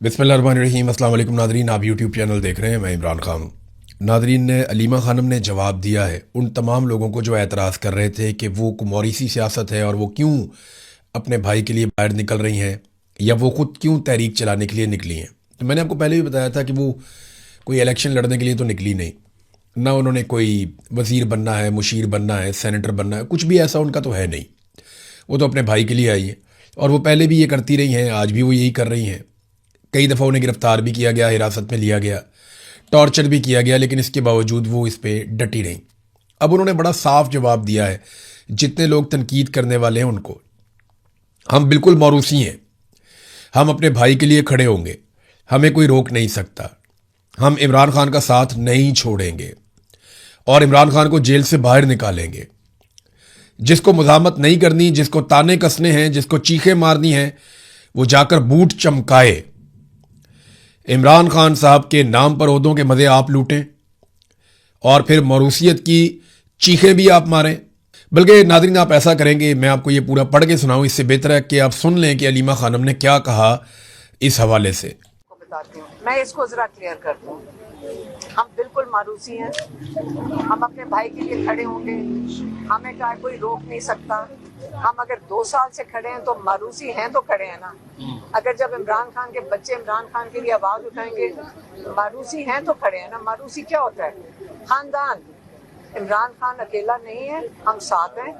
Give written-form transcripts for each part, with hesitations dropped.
बिस्मिल्लाहिर्रहमानिर्रहीम। अस्सलाम वालेकुम नादरीन, आप यूट्यूब चैनल देख रहे हैं, मैं इमरान खान हूँ। नादरीन, ने अलीमा खानम ने जवाब दिया है उन तमाम लोगों को जो एतराज़ कर रहे थे कि वो मौरीसी सियासत है और वो क्यों अपने भाई के लिए बाहर निकल रही हैं या वो ख़ुद क्यों तहरीक चलाने के लिए निकली हैं। तो मैंने आपको पहले भी बताया था कि वो कोई इलेक्शन लड़ने के लिए तो निकली नहीं, ना उन्होंने कोई वज़ीर बनना है, मुशीर बनना है, सेनेटर बनना है, कुछ भी ऐसा उनका तो है नहीं। वो तो अपने भाई के लिए आई है और वो पहले भी ये करती रही हैं, आज भी वो यही कर रही हैं। कई दफ़ा उन्हें गिरफ़्तार भी किया गया, हिरासत में लिया गया, टॉर्चर भी किया गया, लेकिन इसके बावजूद वो इस पर डटी रहीं। अब उन्होंने बड़ा साफ जवाब दिया है जितने लोग तनकीद करने वाले हैं उनको, हम बिल्कुल मौरूसी हैं, हम अपने भाई के लिए खड़े होंगे, हमें कोई रोक नहीं सकता, हम इमरान खान का साथ नहीं छोड़ेंगे और इमरान खान को जेल से बाहर निकालेंगे। जिसको मुज़ाहमत नहीं करनी, जिसको ताने कसने हैं, जिसको चीखें मारनी हैं, वो जाकर बूट चमकाए। इमरान खान साहब के नाम पर ओहदों के मज़े आप लूटें और फिर मौरूसियत की चीखें भी आप मारें। बल्कि नाज़रीन, आप ऐसा करेंगे, मैं आपको ये पूरा पढ़ के सुनाऊं, इससे बेहतर है कि आप सुन लें कि अलीमा खानम ने क्या कहा इस हवाले से। बताती हूँ, मैं इसको जरा क्लियर कर दूँ। हम बिल्कुल मारूसी हैं, हम अपने भाई के लिए खड़े होंगे, हमें क्या कोई रोक नहीं सकता। हम अगर 2 साल से खड़े हैं तो मारूसी हैं तो खड़े हैं ना। अगर जब इमरान खान के बच्चे इमरान खान के लिए आवाज उठाएंगे, मारूसी हैं तो खड़े हैं ना। मारूसी क्या होता है? खानदान। इमरान खान अकेला नहीं है, हम साथ हैं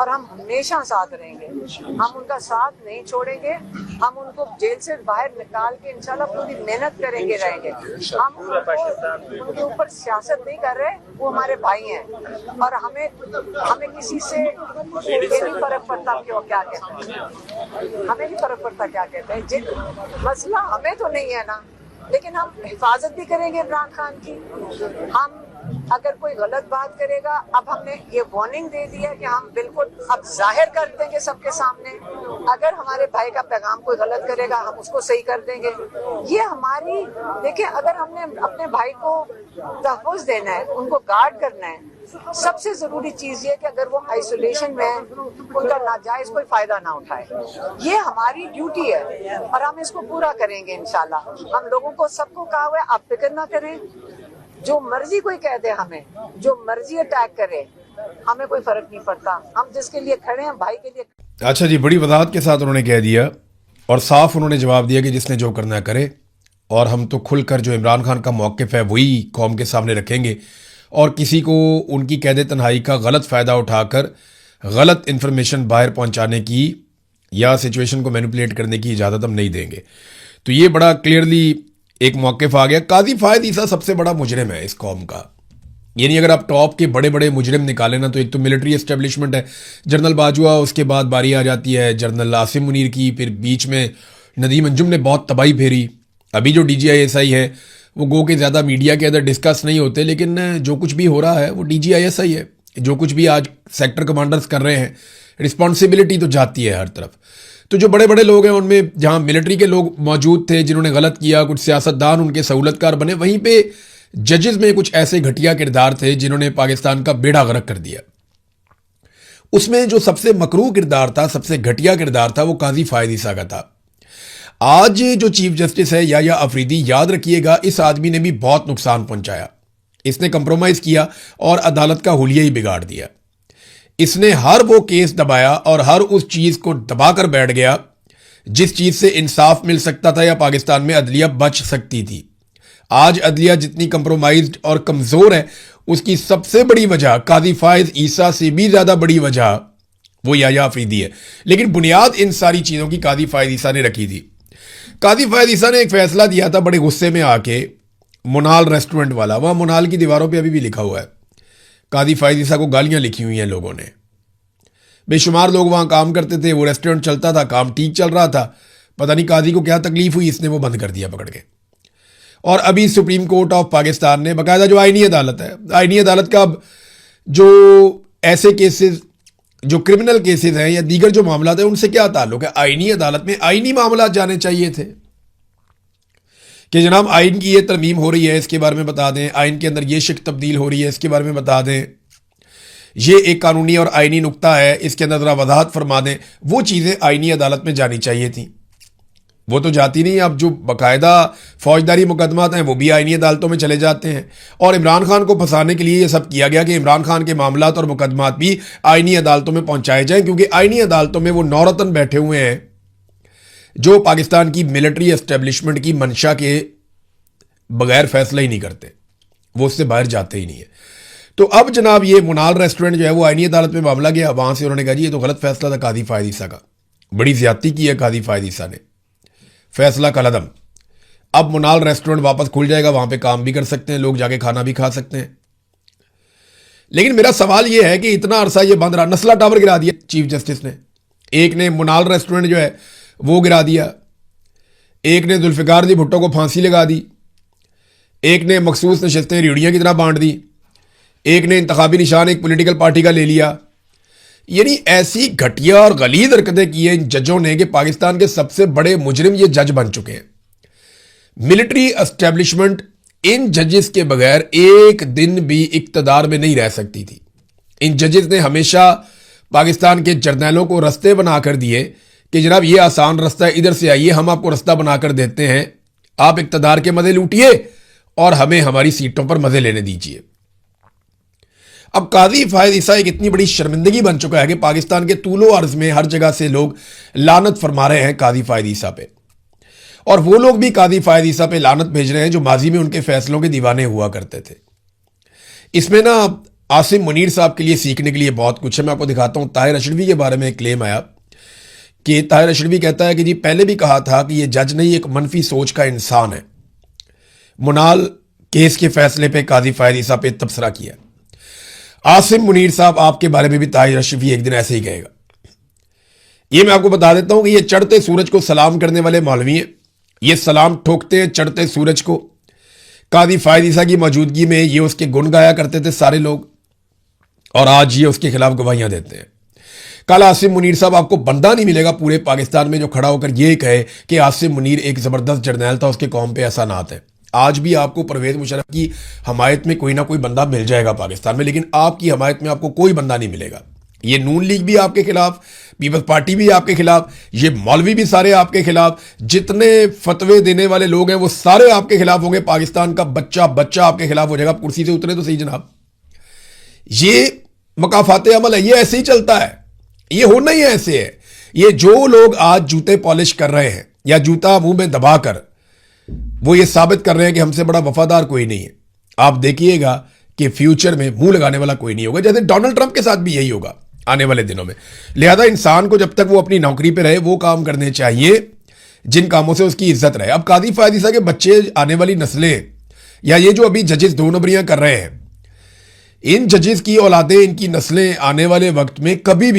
और हम हमेशा साथ रहेंगे। हम उनका साथ नहीं छोड़ेंगे, हम उनको जेल से बाहर निकाल के इंशाल्लाह पूरी मेहनत करेंगे, रहेंगे। हम उनके ऊपर सियासत नहीं कर रहे, वो हमारे भाई हैं और हमें किसी से ये नहीं फर्क पड़ता क्यों क्या कहते हैं, हमें नहीं फर्क पड़ता क्या कहते हैं। मसला हमें तो नहीं है ना, लेकिन हम हिफाजत भी करेंगे इमरान खान की। हम अगर कोई गलत बात करेगा, अब हमने ये वार्निंग दे दी है कि हम बिल्कुल अब जाहिर कर देंगे सबके सामने। अगर हमारे भाई का पैगाम कोई गलत करेगा, हम उसको सही कर देंगे। ये हमारी, देखिए, अगर हमने अपने भाई को तहफ़्फ़ुज़ देना है, उनको गार्ड करना है, सबसे जरूरी चीज ये कि अगर वो आइसोलेशन में है, उनका नाजायज कोई फायदा ना उठाए। ये हमारी ड्यूटी है और हम इसको पूरा करेंगे इंशाल्लाह। हम लोगों को सबको कहा हुआ है, आप फिक्र ना करें, जो मर्जी कोई कह दे, हमें जो मर्जी अटैक करे, हमें कोई फर्क नहीं पड़ता। हम जिसके लिए खड़े हैं, भाई के लिए। अच्छा जी, बड़ी वजाहत के साथ उन्होंने कह दिया और साफ उन्होंने जवाब दिया कि जिसने जो करना करे, और हम तो खुलकर जो इमरान खान का मौक़िफ़ है वही कौम के सामने रखेंगे और किसी को उनकी कैद तन्हाई का गलत फ़ायदा उठाकर गलत इन्फॉर्मेशन बाहर पहुंचाने की या सिचुएशन को मैनिपुलेट करने की इजाज़त हम नहीं देंगे। तो ये बड़ा क्लियरली एक मौक़िफ़ आ गया। काजी फायद ईसा सबसे बड़ा मुजरिम है इस कौम का। यानी अगर आप टॉप के बड़े बड़े मुजरिम निकालें ना, तो एक तो मिलिट्री एस्टेब्लिशमेंट है, जनरल बाजवा, उसके बाद बारी आ जाती है जनरल आसिम मुनीर की, फिर बीच में नदीम अंजुम ने बहुत तबाही फेरी। अभी जो DGISI है वो गो के ज़्यादा मीडिया के अंदर डिस्कस नहीं होते, लेकिन जो कुछ भी हो रहा है वो DGISI है। जो कुछ भी आज सेक्टर कमांडर्स कर रहे हैं, रिस्पॉन्सिबिलिटी तो जाती है हर तरफ। तो जो बड़े बड़े लोग हैं उनमें जहाँ मिलिट्री के लोग मौजूद थे जिन्होंने गलत किया, कुछ सियासतदान उनके सहूलतकार बने, वहीं पे जजेस में कुछ ऐसे घटिया किरदार थे जिन्होंने पाकिस्तान का बेड़ा गर्क कर दिया। उसमें जो सबसे मकरूह किरदार था, सबसे घटिया किरदार था, वो काजी फायद ईसा का था। आज जो चीफ जस्टिस है याया अफरीदी, याद रखिएगा, इस आदमी ने भी बहुत नुकसान पहुंचाया। इसने कंप्रोमाइज किया और अदालत का हुलिया ही बिगाड़ दिया। इसने हर वो केस दबाया और हर उस चीज को दबाकर बैठ गया जिस चीज से इंसाफ मिल सकता था या पाकिस्तान में अदलिया बच सकती थी। आज अदलिया जितनी कंप्रोमाइज्ड और कमजोर है, उसकी सबसे बड़ी वजह, काजी फायद ईसा से भी ज्यादा बड़ी वजह, वो याया अफरीदी है। लेकिन बुनियाद इन सारी चीजों की काजी फायद ईसा ने रखी थी। काजी फायद ईसा ने एक फैसला दिया था बड़े गुस्से में आके, मुनाल रेस्टोरेंट वाला, वहां मुनाल की दीवारों पे अभी भी लिखा हुआ है, काजी फायद ईसा को गालियां लिखी हुई हैं लोगों ने। बेशुमार लोग वहां काम करते थे, वो रेस्टोरेंट चलता था, काम ठीक चल रहा था, पता नहीं काजी को क्या तकलीफ हुई, इसने वो बंद कर दिया पकड़ के। और अभी सुप्रीम कोर्ट ऑफ पाकिस्तान ने बाकायदा, जो आईनी अदालत है, आईनी अदालत का जो ऐसे केसेस, जो क्रिमिनल केसेस हैं या दीगर जो मामला है, उनसे क्या ताल्लुक है? आईनी अदालत में आईनी मामला जाने चाहिए थे कि जनाब आइन की ये तरमीम हो रही है, इसके बारे में बता दें, आइन के अंदर ये शिक तब्दील हो रही है, इसके बारे में बता दें, ये एक कानूनी और आइनी नुक्ता है, इसके अंदर ज़रा वजाहत फरमा दें। वो चीज़ें आइनी अदालत में जानी चाहिए थी। वो तो जाती नहीं। अब जो बाकायदा फौजदारी मुकदमात हैं वो भी आईनी अदालतों में चले जाते हैं, और इमरान खान को फंसाने के लिए ये सब किया गया कि इमरान खान के मामलात और मुकदमात भी आईनी अदालतों में पहुंचाए जाएं, क्योंकि आईनी अदालतों में वो नौरतन बैठे हुए हैं जो पाकिस्तान की मिलिट्री एस्टेब्लिशमेंट की मंशा के बगैर फैसला ही नहीं करते, वो उससे बाहर जाते ही नहीं है। तो अब जनाब ये मुनाल रेस्टोरेंट जो है वो आईनी अदालत में मामला गया, वहां से उन्होंने कहा जी ये तो गलत फैसला था कादी फायद ईसा का, बड़ी ज्यादती की है कादी फायद ईसा ने, फैसला कलअदम। अब मुनाल रेस्टोरेंट वापस खुल जाएगा, वहां पे काम भी कर सकते हैं लोग, जाके खाना भी खा सकते हैं। लेकिन मेरा सवाल यह है कि इतना अरसा ये बंद रहा, नस्ला टावर गिरा दिया चीफ जस्टिस ने, एक ने मुनाल रेस्टोरेंट जो है वो गिरा दिया, एक ने जुल्फिकार दी भुट्टो को फांसी लगा दी, एक ने मखसूस नशस्तें रेडियां की तरह बांट दी, एक ने इंतखाबी निशान एक पॉलिटिकल पार्टी का ले लिया। यानी ऐसी घटिया और गलीद हरकतें की हैं इन जजों ने कि पाकिस्तान के सबसे बड़े मुजरिम ये जज बन चुके हैं। मिलिट्री एस्टेब्लिशमेंट इन जजेस के बगैर एक दिन भी इक्तदार में नहीं रह सकती थी। इन जजेस ने हमेशा पाकिस्तान के जर्नैलों को रास्ते बनाकर दिए कि जनाब ये आसान रास्ता है, इधर से आइए, हम आपको रास्ता बनाकर देते हैं, आप इक्तदार के मजे लूटिए और हमें हमारी सीटों पर मजे लेने दीजिए। अब कादी फायद ईसा एक इतनी बड़ी शर्मिंदगी बन चुका है कि पाकिस्तान के तूलो अर्ज में हर जगह से लोग लानत फरमा रहे हैं कादी फायद ईसा पे, और वो लोग भी कादी फायद ईसा पे लानत भेज रहे हैं जो माजी में उनके फैसलों के दीवाने हुआ करते थे। इसमें ना आसिम मुनीर साहब के लिए सीखने के लिए बहुत कुछ है। मैं आपको दिखाता हूं। ताहिर अशरफी के बारे में एक क्लेम आया कि ताहिर अशरफी कहता है कि जी पहले भी कहा था कि ये जज नहीं, एक मनफी सोच का इंसान है। मुनाल केस के फैसले पे कादी फायद ईसा पे तबसरा किया। आसिम मुनीर साहब आपके बारे में भी ताहिर अशरफी एक दिन ऐसे ही कहेगा। ये मैं आपको बता देता हूं कि ये चढ़ते सूरज को सलाम करने वाले मौलवी हैं। ये सलाम ठोकते हैं चढ़ते सूरज को। कादी फायद ईसा की मौजूदगी में ये उसके गुण गाया करते थे सारे लोग, और आज ये उसके खिलाफ गवाहियां देते हैं। कल आसिम मुनीर साहब आपको बंदा नहीं मिलेगा पूरे पाकिस्तान में जो खड़ा होकर यह कहे कि आसिम मुनीर एक जबरदस्त जर्नैल था, उसके कौम पे ऐसा नात है। आज भी आपको परवेज मुशर्रफ की हमायत में कोई ना कोई बंदा मिल जाएगा पाकिस्तान में, लेकिन आपकी हमायत में आपको कोई बंदा नहीं मिलेगा। ये नून लीग भी आपके खिलाफ, पीपल्स पार्टी भी आपके खिलाफ, ये मौलवी भी सारे आपके खिलाफ, जितने फतवे देने वाले लोग हैं वो सारे आपके खिलाफ होंगे। पाकिस्तान का बच्चा बच्चा आपके खिलाफ हो जाएगा। कुर्सी से उतरे तो सही जनाब। ये मकाफाते अमल है, ये ऐसे ही चलता है, ये होना ही ऐसे है। ये जो लोग आज जूते पॉलिश कर रहे हैं या जूता मुंह में दबाकर वो ये साबित कर रहे हैं कि हमसे बड़ा वफादार कोई नहीं है, आप देखिएगा कि फ्यूचर में मुंह लगाने वाला कोई नहीं होगा। जैसे डोनाल्ड ट्रंप के साथ भी यही होगा आने वाले दिनों में। लिहाजा इंसान को जब तक वो अपनी नौकरी पे रहे वो काम करने चाहिए जिन कामों से उसकी इज्जत रहे। अब कादी फायद ईसा के बच्चे, आने वाली नस्लें, या ये जो अभी जजेस दो नंबरियां कर रहे हैं, इन जजेस की औलादें, इनकी नस्लें आने वाले वक्त में कभी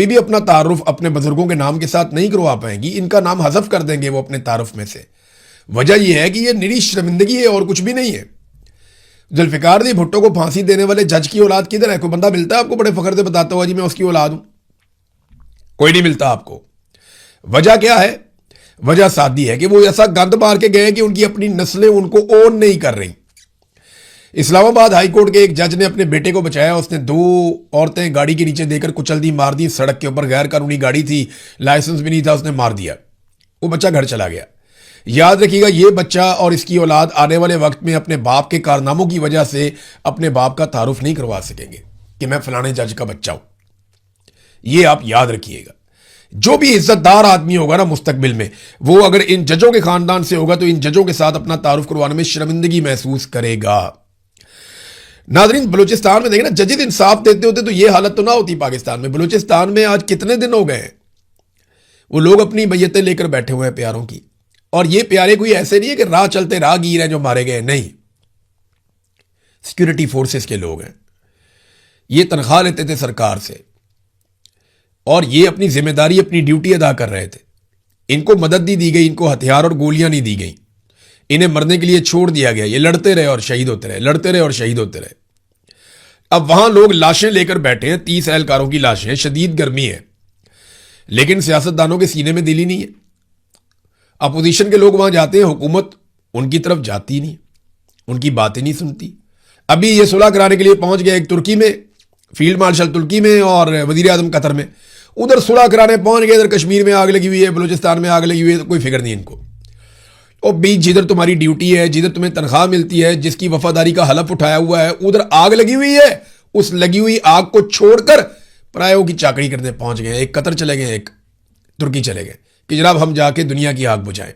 भी अपना तारुफ अपने बुजुर्गों के नाम के साथ नहीं करवा पाएंगी। इनका नाम हजफ कर देंगे वो अपने तारुफ में से। वजह यह है कि यह निरी शर्मिंदगी है और कुछ भी नहीं है। जुल्फिकार दी भुट्टो को फांसी देने वाले जज की औलाद किधर है? कोई बंदा मिलता है आपको बड़े फख्र से बताता हुआ जी मैं उसकी औलाद हूं? कोई नहीं मिलता आपको। वजह क्या है? वजह सादी है कि वो ऐसा गंद मार के गए कि उनकी अपनी नस्लें उनको ओन नहीं कर रही। इस्लामाबाद हाईकोर्ट के एक जज ने अपने बेटे को बचाया। उसने 2 औरतें गाड़ी के नीचे देकर कुचल दी, मार दी सड़क के ऊपर। गैर कानूनी गाड़ी थी, लाइसेंस भी नहीं था, उसने मार दिया। वो बच्चा घर चला गया। याद रखिएगा ये बच्चा और इसकी औलाद आने वाले वक्त में अपने बाप के कारनामों की वजह से अपने बाप का तारुफ नहीं करवा सकेंगे कि मैं फलाने जज का बच्चा हूं। ये आप याद रखिएगा। जो भी इज्जतदार आदमी होगा ना मुस्तकबिल में, वो अगर इन जजों के खानदान से होगा तो इन जजों के साथ अपना तारुफ करवाने में शर्मिंदगी महसूस करेगा। नाज़रीन, बलूचिस्तान में देखें ना, जजेस इंसाफ देते होते तो ये हालत तो ना होती पाकिस्तान में। बलूचिस्तान में आज कितने दिन हो गए वो लोग अपनी मैयतें लेकर बैठे हुए हैं प्यारों की। और ये प्यारे कोई ऐसे नहीं है कि राह चलते राहगीर हैं जो मारे गए, नहीं, सिक्योरिटी फोर्सेस के लोग हैं। ये तनख्वाह लेते थे सरकार से और ये अपनी जिम्मेदारी, अपनी ड्यूटी अदा कर रहे थे। इनको मदद नहीं दी गई, इनको हथियार और गोलियां नहीं दी गई, इन्हें मरने के लिए छोड़ दिया गया। ये लड़ते रहे और शहीद होते रहे, लड़ते रहे और शहीद होते रहे। अब वहां लोग लाशें लेकर बैठे हैं, 30 एहलकारों की लाशें, शदीद गर्मी है, लेकिन सियासतदानों के सीने में दिल ही नहीं है। अपोजिशन के लोग वहां जाते हैं, हुकूमत उनकी तरफ जाती नहीं, उनकी बातें नहीं सुनती। अभी ये सुलह कराने के लिए पहुंच गया एक तुर्की में, फील्ड मार्शल तुर्की में और वजीर आजम कतर में। उधर सुलह कराने पहुंच गए, इधर कश्मीर में आग लगी हुई है, बलूचिस्तान में आग लगी हुई है, तो कोई फिक्र नहीं इनको। और बीच जिधर तुम्हारी ड्यूटी है, जिधर तुम्हें तनख्वाह मिलती है, जिसकी वफादारी का हलफ उठाया हुआ है, उधर आग लगी हुई है। उस लगी हुई आग को छोड़कर परायों की चाकरी करने पहुंच गए। एक कतर चले गए, एक तुर्की चले गए कि जनाब हम जाके दुनिया की आग बुझाएं।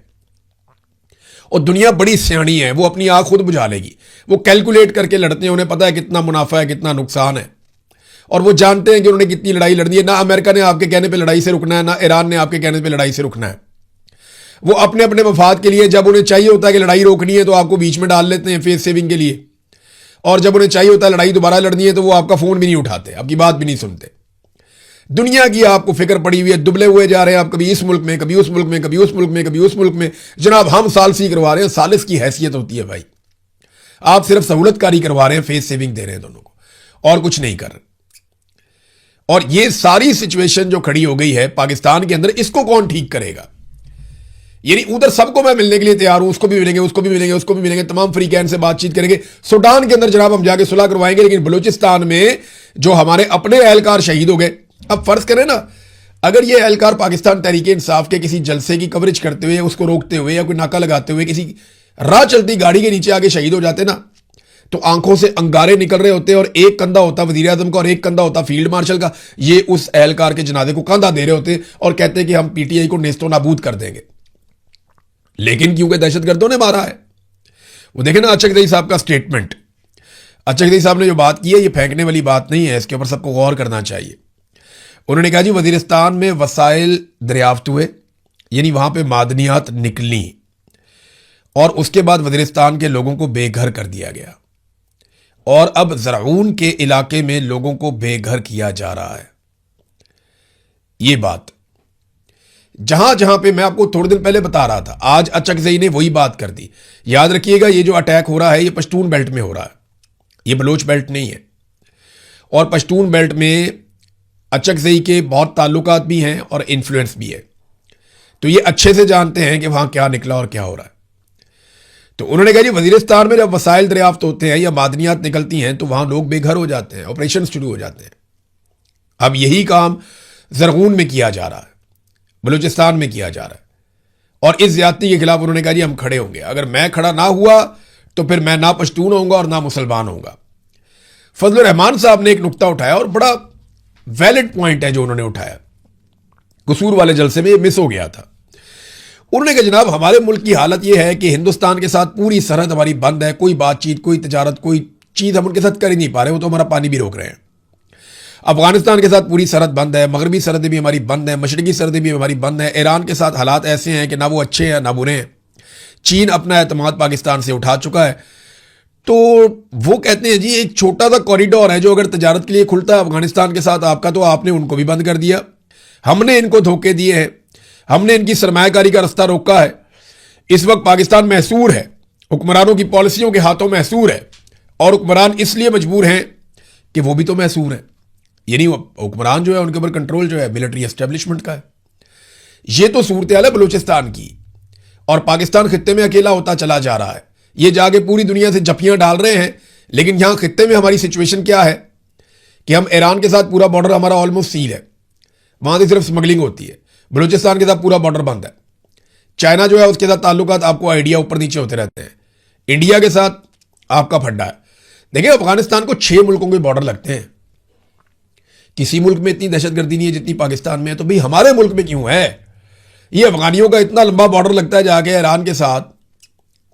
और दुनिया बड़ी सियाणी है, वो अपनी आग खुद बुझा लेगी। वो कैलकुलेट करके लड़ते हैं, उन्हें पता है कितना मुनाफा है, कितना नुकसान है, और वो जानते हैं कि उन्होंने कितनी लड़ाई लड़नी है। ना अमेरिका ने आपके कहने पे लड़ाई से रुकना है, ना ईरान ने आपके कहने पे लड़ाई से रुकना है। वो अपने अपने मफाद के लिए, जब उन्हें चाहिए होता है कि लड़ाई रोकनी है तो आपको बीच में डाल लेते हैं फेस सेविंग के लिए, और जब उन्हें चाहिए होता है लड़ाई दोबारा लड़नी है तो वो आपका फोन भी नहीं उठाते, आपकी बात भी नहीं सुनते। दुनिया की आपको फिक्र पड़ी हुई है, दुबले हुए जा रहे हैं आप, कभी इस मुल्क में, कभी उस मुल्क में, कभी उस मुल्क में, कभी उस मुल्क में। जनाब हम सालसी करवा रहे हैं, सालिस की हैसियत होती है भाई। आप सिर्फ सहूलतकारी करवा रहे हैं, फेस सेविंग दे रहे हैं दोनों को, और कुछ नहीं कर रहे। और ये सारी सिचुएशन जो खड़ी हो गई है पाकिस्तान के अंदर, इसको कौन ठीक करेगा? यानी उधर सबको मैं मिलने के लिए तैयार हूं, उसको भी मिलेंगे, उसको भी मिलेंगे, उसको भी मिलेंगे, तमाम फ्री कैन से बातचीत करेंगे। सूडान के अंदर जनाब हम जाके सुलह करवाएंगे, लेकिन बलूचिस्तान में जो हमारे अपने एहलकार शहीद हो गए, अब फर्ज करें ना, अगर ये एहलकार पाकिस्तान तहरीके इंसाफ के किसी जलसे की कवरेज करते हुए, उसको रोकते हुए या कोई नाका लगाते हुए किसी राह चलती गाड़ी के नीचे आके शहीद हो जाते ना, तो आंखों से अंगारे निकल रहे होते और एक कंधा होता वजीर आजम का और एक कंधा होता फील्ड मार्शल का। ये उस एहलकार के जनाजे को कंधा दे रहे होते और कहते कि हम पीटीआई को नेस्तो नाबूद कर देंगे। लेकिन क्योंकि दहशतगर्दों ने मारा है। वो देखें ना अचकजई साहब का स्टेटमेंट। अचकजई साहब ने जो बात की है, ये फेंकने वाली बात नहीं है, इसके ऊपर सबको गौर करना चाहिए। उन्होंने कहा जी वजीरिस्तान में वसाइल दरियाफ्त हुए, यानी वहां पे मादनियात निकली, और उसके बाद वजीरिस्तान के लोगों को बेघर कर दिया गया, और अब ज़राऊन के इलाके में लोगों को बेघर किया जा रहा है। ये बात जहां जहां पे मैं आपको थोड़े दिन पहले बता रहा था, आज अचकजई ने वही बात कर दी। याद रखिएगा, ये जो अटैक हो रहा है ये पश्तून बेल्ट में हो रहा है, ये बलोच बेल्ट नहीं है। और पश्तून बेल्ट में अचकजई के बहुत ताल्लुकात भी हैं और इन्फ्लुएंस भी है, तो ये अच्छे से जानते हैं कि वहां क्या निकला और क्या हो रहा है। तो उन्होंने कहा जी वजीरिस्तान में जब वसाइल दरियाफ्त होते हैं या मादनियात निकलती हैं तो वहां लोग बेघर हो जाते हैं, ऑपरेशन शुरू हो जाते हैं। अब यही काम ज़रगून में किया जा रहा है, बलूचिस्तान में किया जा रहा है, और इस ज्यादती के खिलाफ उन्होंने कहा जी हम खड़े होंगे। अगर मैं खड़ा ना हुआ तो फिर मैं ना पश्तून होऊंगा और ना मुसलमान होऊंगा। फजलुर रहमान साहब ने एक नुक्ता उठाया और बड़ा वैलिड पॉइंट है जो उन्होंने उठाया, कसूर वाले जलसे में ये मिस हो गया था। उन्होंने कहा जनाब हमारे मुल्क की हालत यह है कि हिंदुस्तान के साथ पूरी सरहद हमारी बंद है, कोई बातचीत, कोई तजारत, कोई चीज हम उनके साथ कर ही नहीं पा रहे, वो तो हमारा पानी भी रोक रहे हैं। अफगानिस्तान के साथ पूरी सरहद बंद है, मगरबी सरहदें भी हमारी बंद है, मशरकी सरहदें भी हमारी बंद है। ईरान के साथ हालात ऐसे हैं कि ना वो अच्छे हैं ना बुरे हैं। चीन अपना एतमाद पाकिस्तान से उठा चुका है। तो वो कहते हैं जी एक छोटा सा कॉरिडोर है जो अगर तजारत के लिए खुलता है अफगानिस्तान के साथ आपका, तो आपने उनको भी बंद कर दिया। हमने इनको धोखे दिए हैं, हमने इनकी सरमायाकारी का रास्ता रोका है। इस वक्त पाकिस्तान महसूर है, हुक्मरानों की पॉलिसियों के हाथों महसूर है, और हुक्मरान इसलिए मजबूर हैं कि वो भी तो महसूर है, यानी हुक्मरान जो है उनके ऊपर कंट्रोल जो है मिलिट्री एस्टेब्लिशमेंट का है। ये तो सूरत हाल है बलूचिस्तान की, और पाकिस्तान खित्ते में अकेला होता चला जा रहा है। ये जाके पूरी दुनिया से जफियां डाल रहे हैं, लेकिन यहां खित्ते में हमारी सिचुएशन क्या है कि हम ईरान के साथ पूरा बॉर्डर हमारा ऑलमोस्ट सील है, वहां से सिर्फ स्मगलिंग होती है। बलूचिस्तान के साथ पूरा बॉर्डर बंद है। चाइना जो है उसके साथ ताल्लुकात आपको आइडिया ऊपर नीचे होते रहते हैं। इंडिया के साथ आपका फड्डा है। देखिए अफगानिस्तान को 6 मुल्कों के बॉर्डर लगते हैं। किसी मुल्क में इतनी दहशतगर्दी नहीं है जितनी पाकिस्तान में है, तो भाई हमारे मुल्क में क्यों है? ये अफगानियों का इतना लंबा बॉर्डर लगता है जाके ईरान के साथ,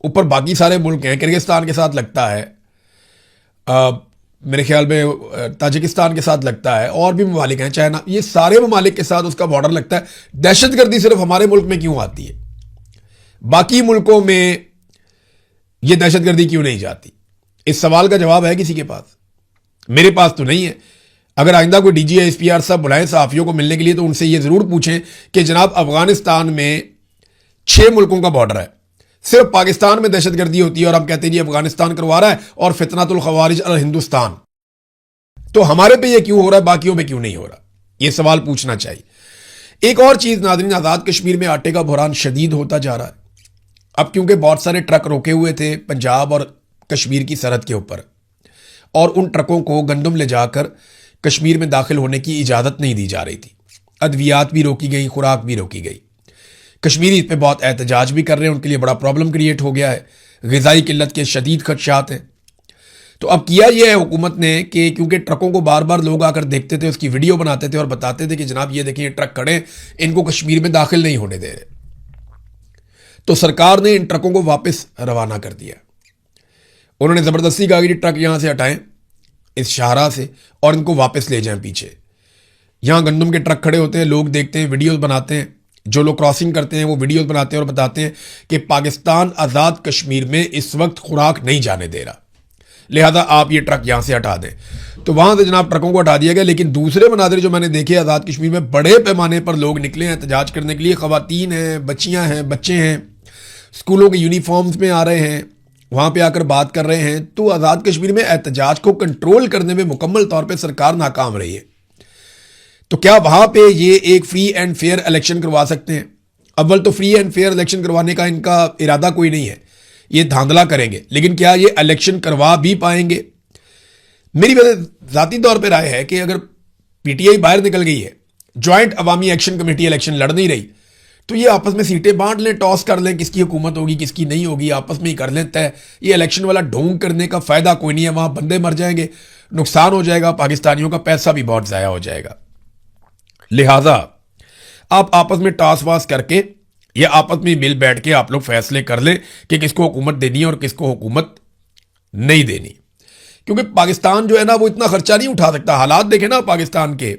ऊपर बाकी सारे मुल्क हैं, किर्गिस्तान के साथ लगता है, मेरे ख्याल में ताजिकिस्तान के साथ लगता है, और भी ममालिक हैं, चाइना, ये सारे ममालिक के साथ उसका बॉर्डर लगता है। दहशतगर्दी सिर्फ हमारे मुल्क में क्यों आती है? बाकी मुल्कों में ये दहशतगर्दी क्यों नहीं जाती? इस सवाल का जवाब है किसी के पास? मेरे पास तो नहीं है। अगर आइंदा कोई डीजी या एसपीआर साहब बुलाएं सहाफियों को मिलने के लिए, तो उनसे ये जरूर पूछें कि जनाब अफगानिस्तान में 6 मुल्कों का बॉर्डर है, सिर्फ पाकिस्तान में दहशतगर्दी होती है और हम कहते हैं जी अफगानिस्तान करवा रहा है और फितनातुल खवारिज अल हिंदुस्तान, तो हमारे पे ये क्यों हो रहा है, बाकियों पे क्यों नहीं हो रहा? ये सवाल पूछना चाहिए। एक और चीज नाज़रीन, आजाद कश्मीर में आटे का बहरान शदीद होता जा रहा है। अब क्योंकि बहुत सारे ट्रक रोके हुए थे पंजाब और कश्मीर की सरहद के ऊपर, और उन ट्रकों को गंदम ले जाकर कश्मीर में दाखिल होने की इजाजत नहीं दी जा रही थी। अद्वियात भी रोकी गई, खुराक भी रोकी गई। कश्मीरी इस पर बहुत एहतजाज भी कर रहे हैं, उनके लिए बड़ा प्रॉब्लम क्रिएट हो गया है, ग़िज़ाई किल्लत के शदीद खदशात हैं। तो अब किया यह है हुकूमत ने कि क्योंकि ट्रकों को बार बार लोग आकर देखते थे, उसकी वीडियो बनाते थे और बताते थे कि जनाब ये देखिए ट्रक खड़े हैं, इनको कश्मीर में दाखिल नहीं होने दे रहे, तो सरकार ने इन ट्रकों को वापस रवाना कर दिया। उन्होंने ज़बरदस्ती कहा कि ट्रक यहां से हटाएं इस शाहराह से और इनको वापस ले जाएं पीछे। यहां गंदम के ट्रक खड़े होते हैं, लोग देखते हैं, वीडियोस बनाते हैं, जो लोग क्रॉसिंग करते हैं वो वीडियोस बनाते हैं और बताते हैं कि पाकिस्तान आज़ाद कश्मीर में इस वक्त खुराक नहीं जाने दे रहा, लिहाजा आप ये ट्रक यहां से हटा दें। तो वहां से जनाब ट्रकों को हटा दिया गया। लेकिन दूसरे मनाजिर जो मैंने देखे आज़ाद कश्मीर में, बड़े पैमाने पर लोग निकले हैं एहतजाज करने के लिए। ख़वातीन हैं, बच्चियां हैं, बच्चे हैं, स्कूलों के यूनिफॉर्म्स में आ रहे हैं, वहां पे आकर बात कर रहे हैं। तो आज़ाद कश्मीर में एहतजाज को कंट्रोल करने में मुकम्मल तौर पर सरकार नाकाम रही है। तो क्या वहां पे ये एक फ्री एंड फेयर इलेक्शन करवा सकते हैं? अव्वल तो फ्री एंड फेयर इलेक्शन करवाने का इनका इरादा कोई नहीं है, ये धांधला करेंगे। लेकिन क्या ये इलेक्शन करवा भी पाएंगे? मेरी ज़ाती तौर पे राय है कि अगर पीटीआई बाहर निकल गई है, ज्वाइंट अवामी एक्शन कमेटी इलेक्शन लड़ नहीं रही, तो ये आपस में सीटें बांट लें, टॉस कर लें, किसकी हुकूमत होगी किसकी नहीं होगी, आपस में ही कर लें तय। ये इलेक्शन वाला ढोंग करने का फायदा कोई नहीं है, वहां बंदे मर जाएंगे, नुकसान हो जाएगा, पाकिस्तानियों का पैसा भी बहुत ज़ाया हो जाएगा। लिहाजा आप आपस में टॉस वास करके या आपस में मिल बैठ के आप लोग फैसले कर लें कि किसको हुकूमत देनी है और किसको हुकूमत नहीं देनी। क्योंकि पाकिस्तान जो है ना वो इतना खर्चा नहीं उठा सकता। हालात देखें ना पाकिस्तान के,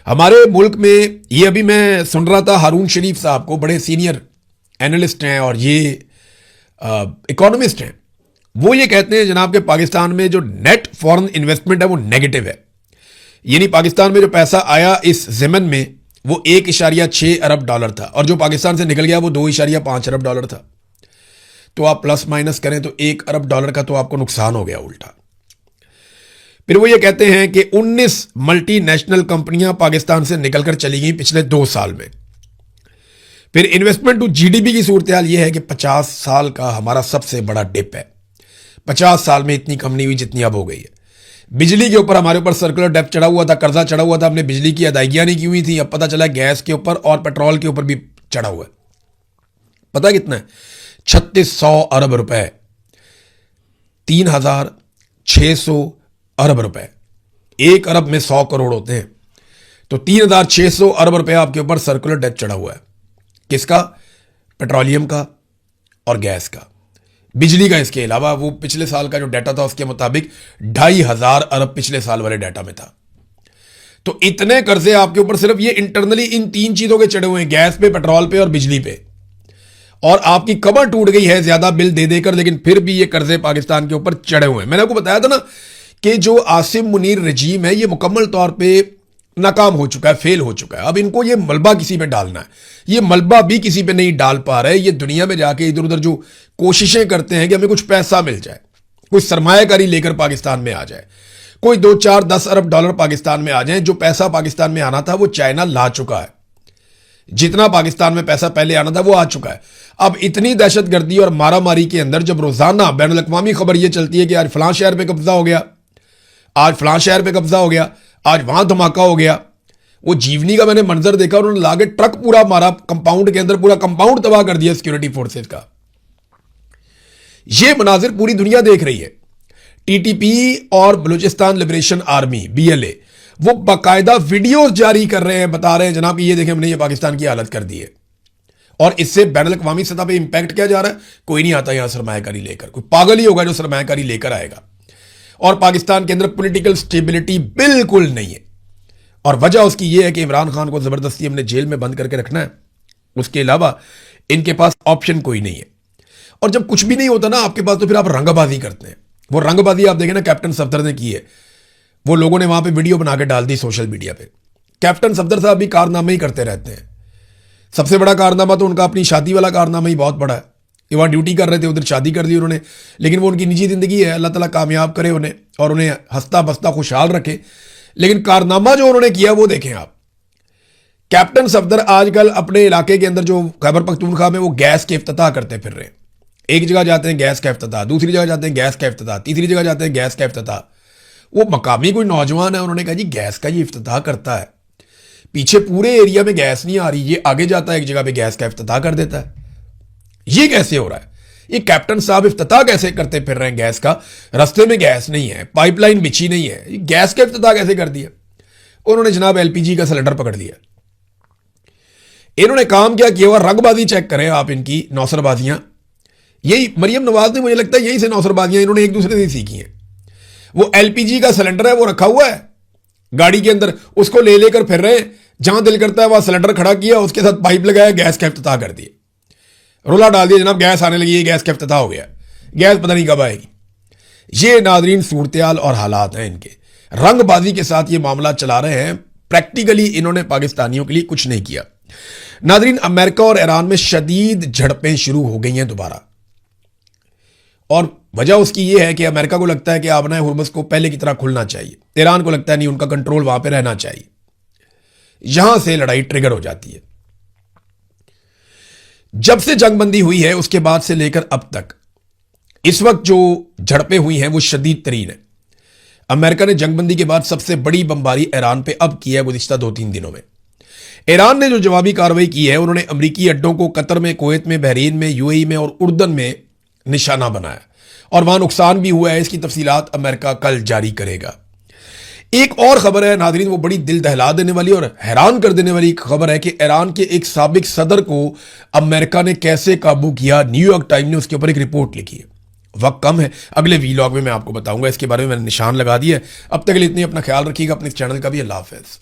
हमारे मुल्क में ये अभी मैं सुन रहा था हारून शरीफ साहब को, बड़े सीनियर एनालिस्ट हैं और ये इकोनॉमिस्ट हैं, वो ये कहते हैं जनाब के पाकिस्तान में जो नेट फॉरेन इन्वेस्टमेंट है वो नेगेटिव है। यानी पाकिस्तान में जो पैसा आया इस ज़मन में वो 1.6 अरब डॉलर था और जो पाकिस्तान से निकल गया वो 2.5 अरब डॉलर था। तो आप प्लस माइनस करें तो 1 अरब डॉलर का तो आपको नुकसान हो गया उल्टा। फिर वो ये कहते हैं कि 19 मल्टीनेशनल कंपनियां पाकिस्तान से निकलकर चली गई पिछले 2 साल में। फिर इन्वेस्टमेंट टू जीडीपी की सूरत हाल यह है कि 50 साल का हमारा सबसे बड़ा डिप है। 50 साल में इतनी कम नहीं हुई जितनी अब हो गई है। बिजली के ऊपर हमारे ऊपर सर्कुलर डेब्ट चढ़ा हुआ था, कर्जा चढ़ा हुआ था, हमने बिजली की अदायगियां नहीं की हुई थी। अब पता चला गैस के ऊपर और पेट्रोल के ऊपर भी चढ़ा हुआ है। पता कितना है? 3600 अरब रुपए, 3600 अरब रुपए। 1 अरब में 100 करोड़ होते हैं, तो 3600 अरब रुपए आपके ऊपर सर्कुलर डेब्ट चढ़ा हुआ है। किसका? पेट्रोलियम का और गैस का। बिजली का इसके अलावा वो पिछले साल का जो डाटा था उसके मुताबिक 2500 अरब पिछले साल वाले डाटा में था। तो इतने कर्जे आपके ऊपर सिर्फ ये इंटरनली इन 3 चीजों के चढ़े हुए हैं, गैस पे, पेट्रोल पे और बिजली पे। और आपकी कमर टूट गई है ज्यादा बिल दे देकर, लेकिन फिर भी ये कर्जे पाकिस्तान के ऊपर चढ़े हुए हैं। मैंने आपको बताया था ना कि जो आसिम मुनीर रजीम है ये मुकम्मल तौर पर नाकाम हो चुका है, फेल हो चुका है। अब इनको ये मलबा किसी पे डालना है, ये मलबा भी किसी पे नहीं डाल पा रहे। ये दुनिया में जाके इधर उधर जो कोशिशें करते हैं कि हमें कुछ पैसा मिल जाए, कोई सरमायाकारी लेकर पाकिस्तान में आ जाए, कोई 2, 4, 10 अरब डॉलर पाकिस्तान में आ जाए। जो पैसा पाकिस्तान में आना था वो चाइना ला चुका है। जितना पाकिस्तान में पैसा पहले आना था वो आ चुका है। अब इतनी दहशतगर्दी और मारामारी के अंदर जब रोजाना बैनुल अक़वामी खबर ये चलती है कि आज फलां शहर पे कब्जा हो गया, आज फलां शहर पे कब्जा हो गया, आज वहां धमाका हो गया। वो जीवनी का मैंने मंजर देखा, उन्होंने लाके ट्रक पूरा मारा कंपाउंड के अंदर, पूरा कंपाउंड तबाह कर दिया सिक्योरिटी फोर्सेस का। ये मनाजिर पूरी दुनिया देख रही है। टीटीपी और बलूचिस्तान लिबरेशन आर्मी BLA वो बाकायदा वीडियोस जारी कर रहे हैं, बता रहे हैं जनाब ये देखें हमने ये पाकिस्तान की हालत कर दी है। और इससे बैनुल अक़वामी सतह पे इंपैक्ट क्या जा रहा है? कोई नहीं आता यहां सरमायाकारी लेकर, कोई पागल ही होगा जो सरमायाकारी लेकर आएगा। और पाकिस्तान के अंदर पॉलिटिकल स्टेबिलिटी बिल्कुल नहीं है, और वजह उसकी यह है कि इमरान खान को जबरदस्ती हमने जेल में बंद करके रखना है। उसके अलावा इनके पास ऑप्शन कोई नहीं है। और जब कुछ भी नहीं होता ना आपके पास, तो फिर आप रंगबाजी करते हैं। वो रंगबाजी आप देखें ना कैप्टन सफदर ने की है, वो लोगों ने वहां पे वीडियो बना के डाल दी सोशल मीडिया पे। कैप्टन सफदर साहब भी कारनामे ही करते रहते हैं। सबसे बड़ा कारनामा तो उनका अपनी शादी वाला कारनामा ही बहुत बड़ा है। ये वहाँ ड्यूटी कर रहे थे, उधर शादी कर दी उन्होंने, लेकिन वो उनकी निजी ज़िंदगी है। अल्लाह ताला कामयाब करे उन्हें और उन्हें हंसता बसता खुशहाल रखे। लेकिन कारनामा जो उन्होंने किया वो देखें आप। कैप्टन सफदर आजकल अपने इलाके के अंदर जो खैबर पख्तूनख्वा में वो गैस के इफ्तिताह करते फिर रहे हैं। एक जगह जाते हैं गैस का इफ्तिताह, दूसरी जगह जाते हैं गैस का इफ्तिताह, तीसरी जगह जाते हैं गैस का इफ्तिताह। वो मकामी कोई नौजवान है, उन्होंने कहा जी गैस का ये इफ्तिताह करता है। पीछे पूरे एरिया में गैस नहीं आ रही, ये आगे जाता है एक जगह पे गैस का इफ्तिताह कर देता है। ये कैसे हो रहा है? ये कैप्टन साहब इफ्तिताह कैसे करते फिर रहे हैं गैस का? रास्ते में गैस नहीं है, पाइपलाइन बिछी नहीं है, ये गैस का इफ्तिताह कैसे कर दिया? उन्होंने जनाब एलपीजी का सिलेंडर पकड़ लिया। इन्होंने काम क्या किया हुआ, रंगबाजी चेक करें आप इनकी, नौसरबाजियां। यही मरियम नवाज ने, मुझे लगता है यही से नौसरबाजियां इन्होंने एक दूसरे से सीखी हैं। वो एलपीजी का सिलेंडर है, वो रखा हुआ है गाड़ी के अंदर, उसको ले लेकर फिर रहे हैं, जहां दिल करता है वहां सिलेंडर खड़ा किया, उसके साथ पाइप लगाया, गैस का इफ्तिताह कर दिया, रोला डाल दिया, जनाब गैस आने लगी है, गैस का इफ्तिताह हो गया, गैस पता नहीं कब आएगी। ये नादरीन सूरत-ए-हाल और हालात हैं इनके, रंगबाजी के साथ ये मामला चला रहे हैं। प्रैक्टिकली इन्होंने पाकिस्तानियों के लिए कुछ नहीं किया। नादरीन, अमेरिका और ईरान में शदीद झड़पें शुरू हो गई हैं दोबारा, और वजह उसकी यह है कि अमेरिका को लगता है कि आबना हुर्मुज़ को पहले की तरह खुलना चाहिए, ईरान को लगता है नहीं, उनका कंट्रोल वहां पे रहना चाहिए। यहां से लड़ाई ट्रिगर हो जाती है। जब से जंगबंदी हुई है उसके बाद से लेकर अब तक इस वक्त जो झड़पें हुई हैं वो शदीद तरीन है। अमेरिका ने जंगबंदी के बाद सबसे बड़ी बमबारी ईरान पे अब की है गुज़िश्ता 2-3 दिनों में। ईरान ने जो जवाबी कार्रवाई की है, उन्होंने अमरीकी अड्डों को कतर में, कुवैत में, बहरीन में, यूएई में और उर्दन में निशाना बनाया, और वहां नुकसान भी हुआ है। इसकी तफसीलात अमेरिका कल जारी करेगा। एक और खबर है नाज़रीन, वो बड़ी दिल दहला देने वाली और हैरान कर देने वाली खबर है कि ईरान के एक साबिक सदर को अमेरिका ने कैसे काबू किया। न्यूयॉर्क टाइम ने उसके ऊपर एक रिपोर्ट लिखी है। वक्त कम है, अगले वीलॉग में मैं आपको बताऊंगा, इसके बारे में मैंने निशान लगा दिया है। अब तक के लिए इतनी, अपना ख्याल रखिएगा, अपने इस चैनल का भी। अल्लाह हाफ़िज़।